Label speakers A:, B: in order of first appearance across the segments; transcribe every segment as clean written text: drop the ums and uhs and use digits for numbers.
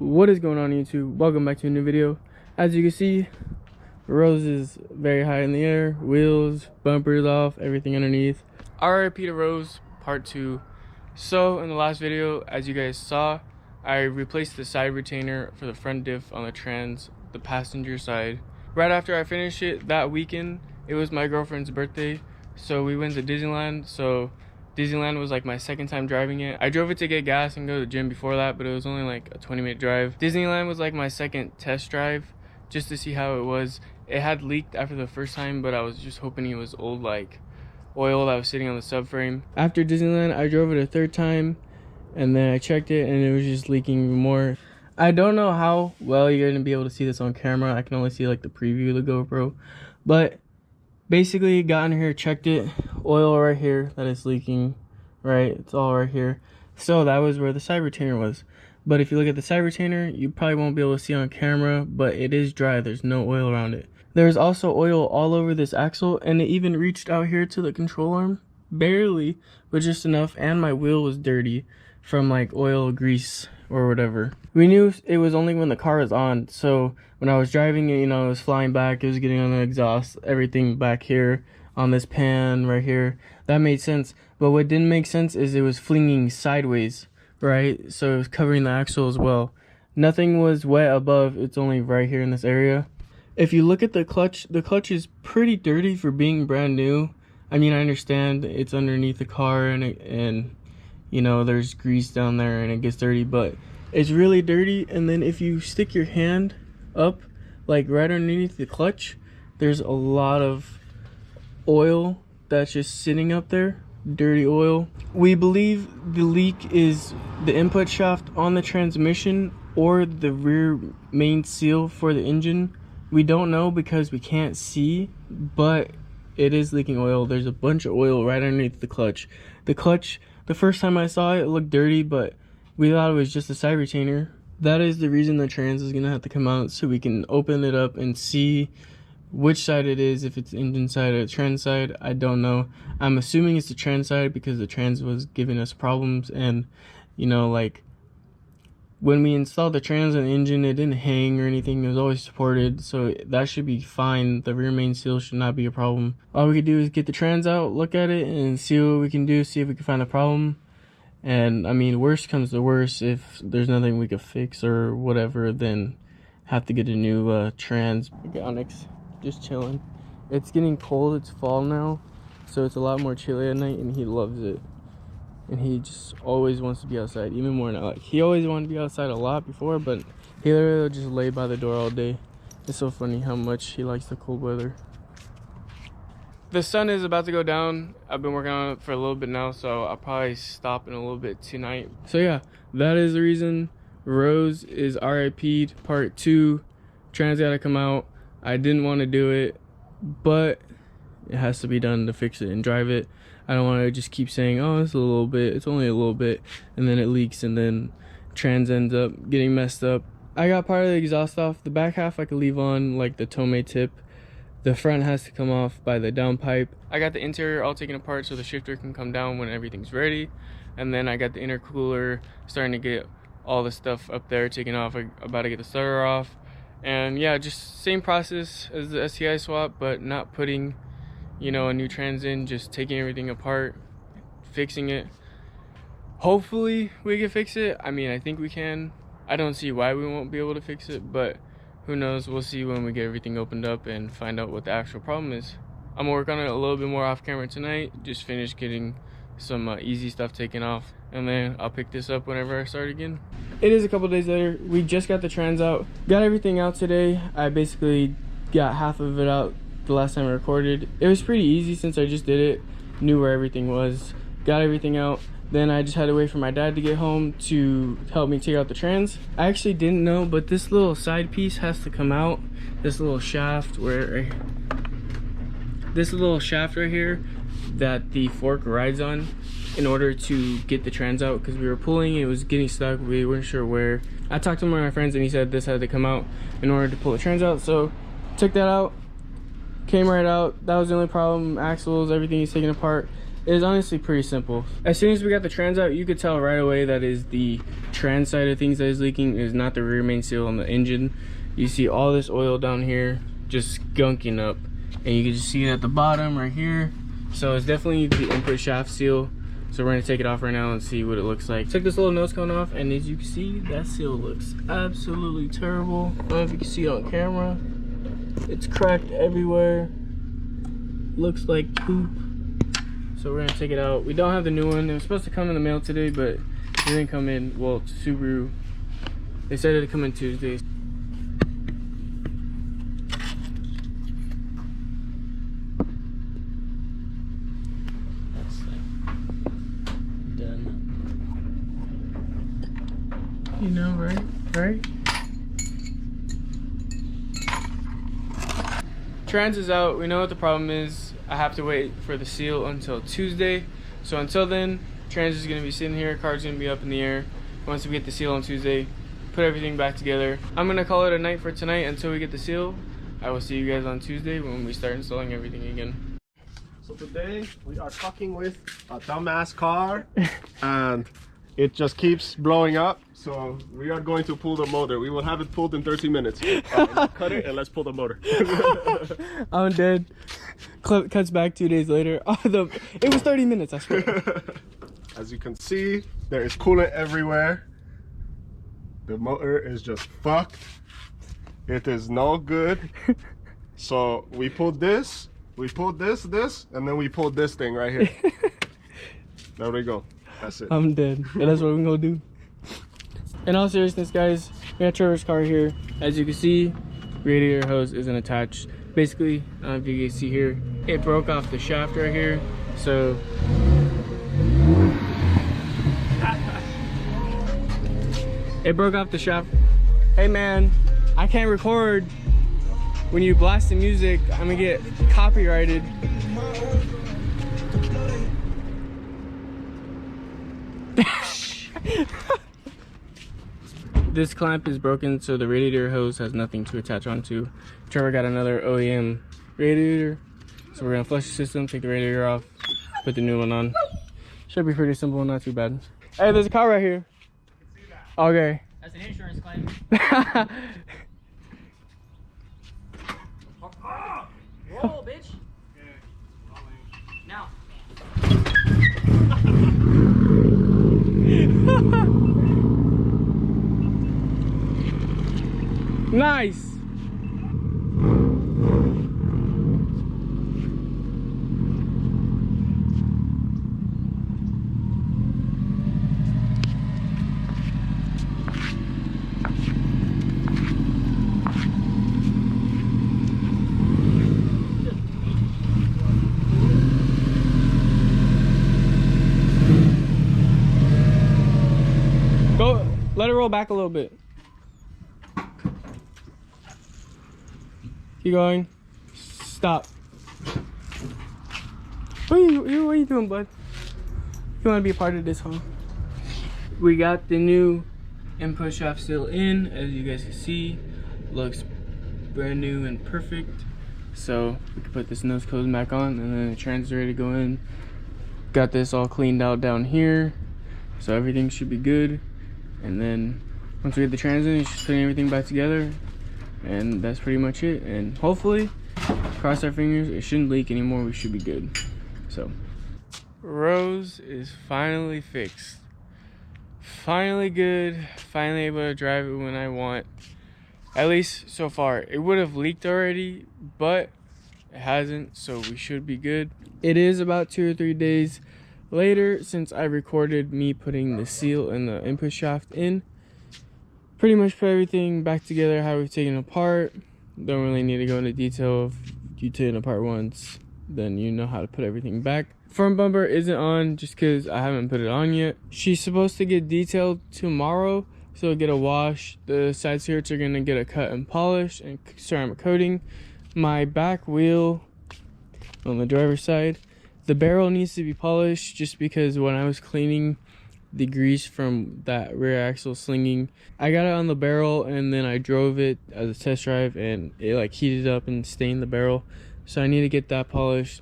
A: What is going on, YouTube? Welcome back to a new video. As you can see, Rose is very high in the air, wheels, bumpers off, everything underneath. RIP to Rose part 2. So in the last video, as you guys saw, I replaced the side retainer for the front diff on the passenger side. Right after I finished it that weekend, it was my girlfriend's birthday, so we went to Disneyland. So Disneyland was like my second time driving it. I drove it to get gas and go to the gym before that, but it was only like a 20-minute drive. Disneyland was like my second test drive just to see how it was. It had leaked after the first time, but I was just hoping it was old like oil that was sitting on the subframe. After Disneyland, I drove it a third time and then I checked it and it was just leaking even more. I don't know how well you're gonna be able to see this on camera. I can only see like the preview of the GoPro, but basically got in here, checked it, oil right here that is leaking, right? It's all right here. So that was where the side retainer was. But if you look at the side retainer, you probably won't be able to see on camera, but it is dry. There's no oil around it. There's also oil all over this axle, and it even reached out here to the control arm. Barely, but just enough. And my wheel was dirty from like oil, grease, or whatever. We knew it was only when the car was on, so when I was driving it, you know, it was flying back, it was getting on the exhaust, everything back here on this pan right here. That made sense. But what didn't make sense is it was flinging sideways, right? So it was covering the axle as well. Nothing was wet above, it's only right here in this area. If you look at the clutch is pretty dirty for being brand new. I mean, I understand it's underneath the car and you know, there's grease down there and it gets dirty, but it's really dirty. And then if you stick your hand up, like right underneath the clutch, there's a lot of oil that's just sitting up there, dirty oil. We believe the leak is the input shaft on the transmission or the rear main seal for the engine. We don't know because we can't see, but it is leaking oil. There's a bunch of oil right underneath the clutch. The first time I saw it, it looked dirty, but we thought it was just a side retainer. That is the reason the trans is gonna have to come out, so we can open it up and see which side it is, if it's engine side or trans side. I don't know. I'm assuming it's the trans side because the trans was giving us problems, and you know, like when we installed the trans on the engine, it didn't hang or anything. It was always supported, so that should be fine. The rear main seal should not be a problem. All we could do is get the trans out, look at it, and see what we can do, see if we can find a problem. And I mean, worst comes to worst, if there's nothing we could fix or whatever, then have to get a new trans. Onyx, just chilling. It's getting cold, it's fall now, so it's a lot more chilly at night, and he loves it. And he just always wants to be outside, even more now. Like, he always wanted to be outside a lot before, but he literally just lay by the door all day. It's so funny how much he likes the cold weather. The sun is about to go down. I've been working on it for a little bit now, so I'll probably stop in a little bit tonight. So yeah, that is the reason Rose is RIP'd part 2. Trans gotta come out. I didn't want to do it, but it has to be done to fix it and drive it. I don't want to just keep saying, oh, it's a little bit, it's only a little bit, and then it leaks and then trans ends up getting messed up. I got part of the exhaust off. The back half I could leave on, like the Tomei tip. The front has to come off by the downpipe. I got the interior all taken apart so the shifter can come down when everything's ready. And then I got the intercooler starting to get all the stuff up there taken off. I'm about to get the starter off. And yeah, just same process as the STI swap, but not putting, you know, a new trans in, just taking everything apart, fixing it. Hopefully we can fix it. I mean, I think we can. I don't see why we won't be able to fix it, but who knows. We'll see when we get everything opened up and find out what the actual problem is. I'm gonna work on it a little bit more off camera tonight, just finish getting some easy stuff taken off, and then I'll pick this up whenever I start again. It is a couple days later. We just got the trans out, got everything out today. I basically got half of it out the last time I recorded. It was pretty easy since I just did it, knew where everything was, got everything out. Then I just had to wait for my dad to get home to help me take out the trans. I actually didn't know, but this little side piece has to come out. This little shaft right here that the fork rides on, in order to get the trans out, because we were pulling, it was getting stuck, we weren't sure where. I talked to one of my friends and he said this had to come out in order to pull the trans out, so took that out. Came right out. That was the only problem. Axles, everything is taken apart. It is honestly pretty simple. As soon as we got the trans out, you could tell right away that is the trans side of things that is leaking. It is not the rear main seal on the engine. You see all this oil down here just skunking up, and you can just see it at the bottom right here. So it's definitely the input shaft seal. So we're gonna take it off right now and see what it looks like. Took this little nose cone off, and as you can see, that seal looks absolutely terrible. I don't know if you can see it on camera. It's cracked everywhere. Looks like poop. So we're gonna take it out. We don't have the new one. It was supposed to come in the mail today, but it didn't come in. Well, Subaru, they said it'd come in Tuesday. You know, right? Trans is out. We know what the problem is. I have to wait for the seal until Tuesday. So until then, trans is gonna be sitting here, car's gonna be up in the air. Once we get the seal on Tuesday, put everything back together. I'm gonna call it a night for tonight until we get the seal. I will see you guys on Tuesday when we start installing everything again.
B: So today we are fucking with a dumbass car and it just keeps blowing up. So we are going to pull the motor. We will have it pulled in 30 minutes. Cut it and let's pull the motor.
A: I'm dead. Clip cuts back 2 days later. Oh, it was 30 minutes, I swear.
B: As you can see, there is coolant everywhere. The motor is just fucked. It is no good. So we pulled this, and then we pulled this thing right here. There we go. That's it.
A: I'm dead. And that's what we're gonna do. In all seriousness, guys, we got Trevor's car here. As you can see, radiator hose isn't attached. Basically, I don't know if you can see here, it broke off the shaft right here. So it broke off the shaft. Hey man, I can't record when you blast the music. I'm gonna get copyrighted. This clamp is broken, so the radiator hose has nothing to attach onto. Trevor got another OEM radiator, so we're gonna flush the system, take the radiator off, put the new one on. Should be pretty simple, not too bad. Hey, there's a car right here. I can see that. Okay.
C: That's an insurance claim. Roll, bitch. Now.
A: Nice. Go, let it roll back a little bit. Keep going. Stop. What are you doing, bud? You want to be a part of this, huh? We got the new input shaft seal in, as you guys can see. Looks brand new and perfect. So we can put this nose cone back on, and then the trans is ready to go in. Got this all cleaned out down here, so everything should be good. And then once we get the trans in, it's just putting everything back together. And that's pretty much it, and hopefully, cross our fingers, it shouldn't leak anymore. We should be good. So Rose is finally fixed, finally good, finally able to drive it when I want, at least so far. It would have leaked already, but it hasn't, so we should be good. It is about 2 or 3 days later since I recorded me putting the seal and the input shaft in. Pretty much put everything back together how we've taken it apart. Don't really need to go into detail. If you take it apart once, then you know how to put everything back. Front bumper isn't on just because I haven't put it on yet. She's supposed to get detailed tomorrow, so it'll get a wash. The side skirts are gonna get a cut and polish and ceramic coating. My back wheel on the driver's side, the barrel needs to be polished just because when I was cleaning the grease from that rear axle slinging, I got it on the barrel and then I drove it as a test drive and it like heated up and stained the barrel, so I need to get that polished.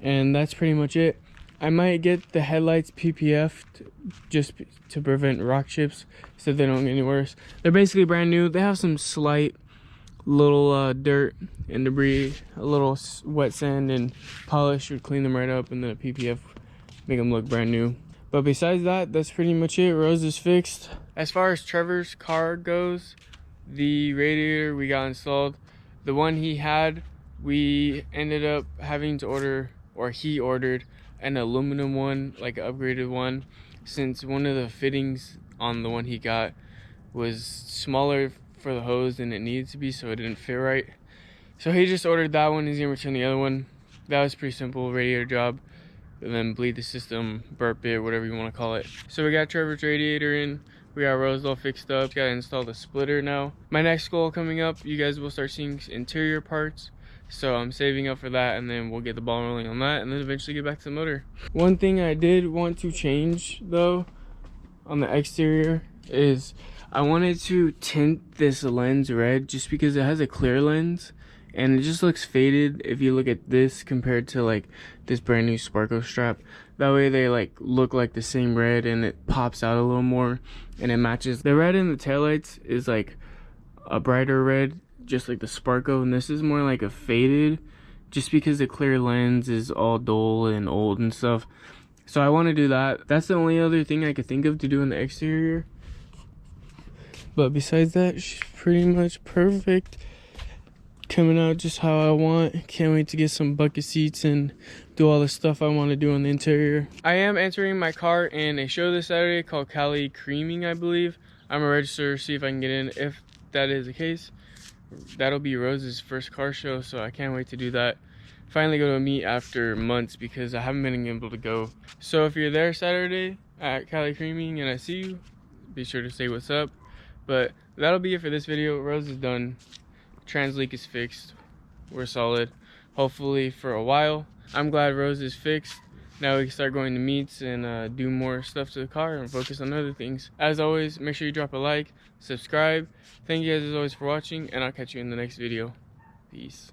A: And that's pretty much it. I might get the headlights PPF'd just to prevent rock chips so they don't get any worse. They're basically brand new. They have some slight little dirt and debris, a little wet sand and polish would clean them right up, and then a PPF make them look brand new. But besides that, that's pretty much it. Rose is fixed. As far as Trevor's car goes, the radiator we got installed. The one he had, we ended up having to order, or he ordered an aluminum one, like an upgraded one, since one of the fittings on the one he got was smaller for the hose than it needed to be, so it didn't fit right. So he just ordered that one. He's gonna return the other one. That was pretty simple radiator job, and then bleed the system, burp it, whatever you want to call it. So we got Trevor's radiator in, we got Rose all fixed up, gotta install the splitter now. My next goal coming up, you guys will start seeing interior parts, so I'm saving up for that, and then we'll get the ball rolling on that, and then eventually get back to the motor. One thing I did want to change though on the exterior is I wanted to tint this lens red, just because it has a clear lens and it just looks faded if you look at this compared to like this brand new Sparko strap. That way they like look like the same red and it pops out a little more and it matches. The red in the taillights is like a brighter red, just like the Sparko, and this is more like a faded, just because the clear lens is all dull and old and stuff. So I want to do that. That's the only other thing I could think of to do in the exterior. But besides that, she's pretty much perfect. Coming out just how I want. Can't wait to get some bucket seats and do all the stuff I want to do on the interior. I am entering my car in a show this Saturday called Cali Creaming, I believe. I'm gonna register, see if I can get in. If that is the case, that'll be Rose's first car show, so I can't wait to do that. Finally go to a meet after months because I haven't been able to go. So if you're there Saturday at Cali Creaming and I see you, be sure to say what's up. But that'll be it for this video. Rose is done. Trans leak is fixed. We're solid, hopefully for a while. I'm glad Rose is fixed. Now we can start going to meets and do more stuff to the car and focus on other things. As always, make sure you drop a like, subscribe. Thank you guys as always for watching, and I'll catch you in the next video. Peace.